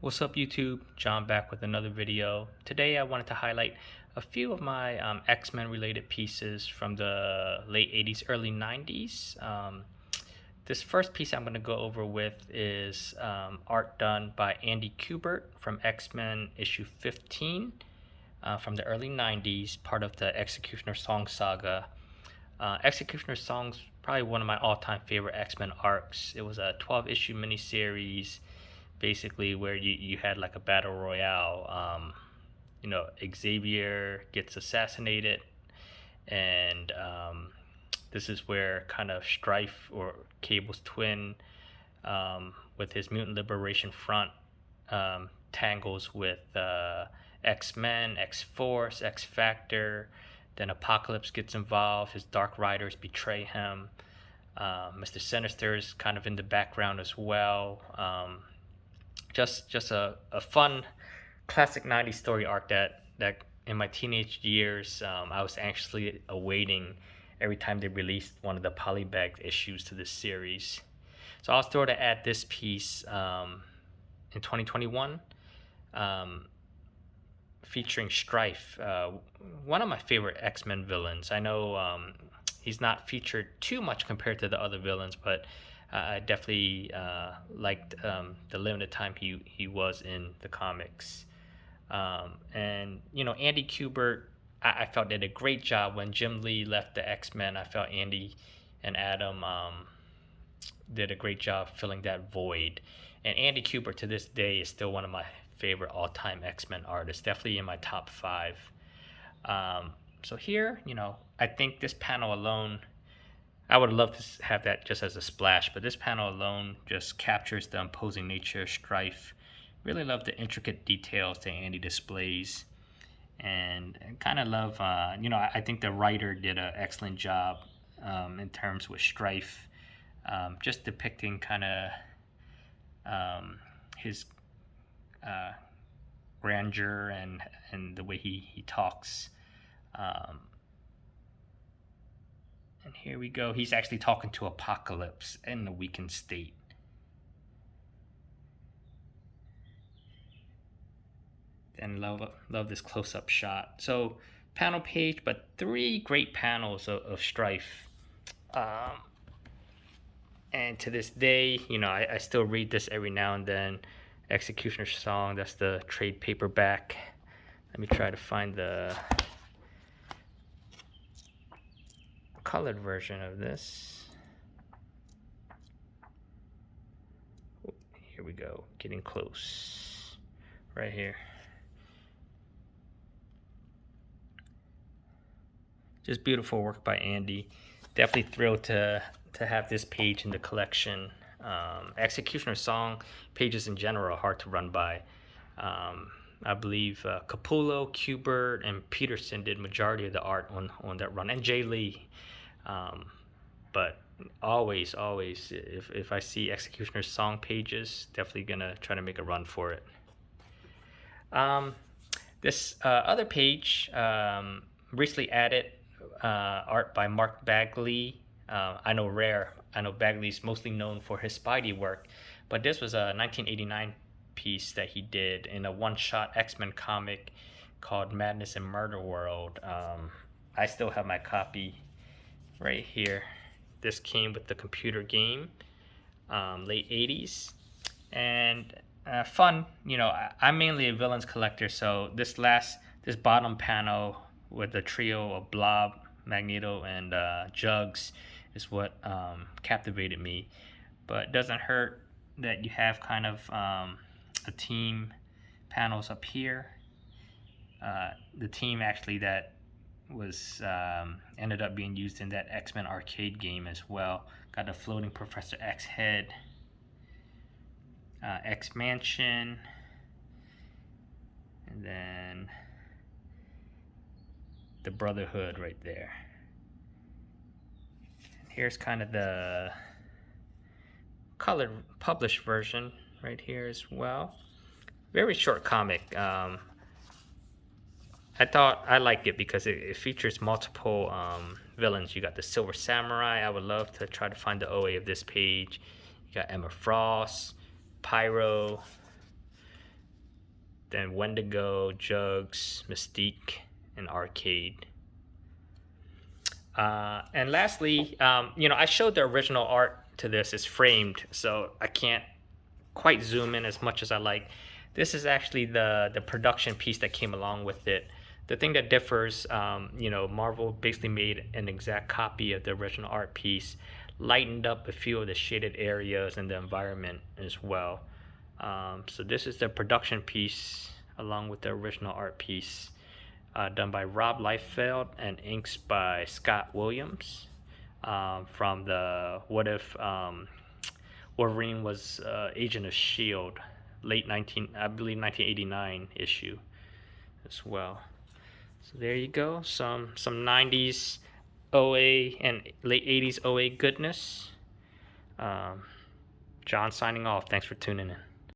What's up YouTube? John back with another video. Today I wanted to highlight a few of my X-Men related pieces from the late 80s, early 90s. This first piece I'm going to go over with is art done by Andy Kubert from X-Men issue 15 from the early 90s, part of the Executioner Song saga. Executioner Song's probably one of my all-time favorite X-Men arcs. It was a 12-issue miniseries, basically where you had like a battle royale. Xavier gets assassinated, and this is where kind of Strife, or Cable's twin, with his Mutant Liberation Front, tangles with X-Men, X-Force, X-Factor. Then Apocalypse gets involved. His Dark Riders betray him. Mr. Sinister is kind of in the background as well. Just a fun classic 90s story arc that in my teenage years I was anxiously awaiting every time they released one of the polybagged issues to this series. So I was thrilled to add this piece in 2021, featuring Strife, one of my favorite X-Men villains. I know he's not featured too much compared to the other villains, but I definitely liked the limited time he was in the comics. And Andy Kubert, I felt did a great job when Jim Lee left the X-Men. I felt Andy and Adam did a great job filling that void. And Andy Kubert to this day is still one of my favorite all-time X-Men artists, definitely in my top 5. So here, I think this panel alone, I would love to have that just as a splash, but this panel alone just captures the imposing nature of Strife. Really love the intricate details that Andy displays, and kind of love, I think the writer did an excellent job in terms with Strife, just depicting kind of his grandeur and the way he talks. And here we go. He's actually talking to Apocalypse in the weakened state. And love this close-up shot. So panel page, but 3 great panels of Strife. And to this day, I still read this every now and then. Executioner Song, that's the trade paperback. Let me try to find the colored version of this. Here we go, getting close. Right here. Just beautiful work by Andy. Definitely thrilled to have this page in the collection. Executioner Song pages in general are hard to run by. I believe Capullo, Kubert, and Peterson did majority of the art on that run, and Jay Lee. But always, if I see Executioner Song pages, definitely gonna try to make a run for it. This other page, recently added art by Mark Bagley. I know Bagley's mostly known for his Spidey work, but this was a 1989 piece that he did in a one-shot X-Men comic called Madness in Murder World. I still have my copy right here. This came with the computer game, late 80s, and fun. I'm mainly a villains collector, so this bottom panel with the trio of Blob, Magneto, and Jugs is what captivated me. But it doesn't hurt that you have kind of a team panels up here. The team actually that was ended up being used in that X-Men arcade game as well. Got a floating Professor X head, X Mansion, and then the Brotherhood right there. And here's kind of the colored published version right here as well. Very short comic. I liked it because it features multiple villains. You got the Silver Samurai. I would love to try to find the OA of this page. You got Emma Frost, Pyro, then Wendigo, Jugs, Mystique, and Arcade. And lastly, I showed the original art to this. It's framed, so I can't quite zoom in as much as I like. This is actually the production piece that came along with it. The thing that differs, Marvel basically made an exact copy of the original art piece, lightened up a few of the shaded areas in the environment as well. So this is the production piece along with the original art piece, done by Rob Liefeld and inks by Scott Williams, from the What If Wolverine was Agent of S.H.I.E.L.D. late 1989 issue as well. So there you go, some 90s OA and late 80s OA goodness. John signing off. Thanks for tuning in.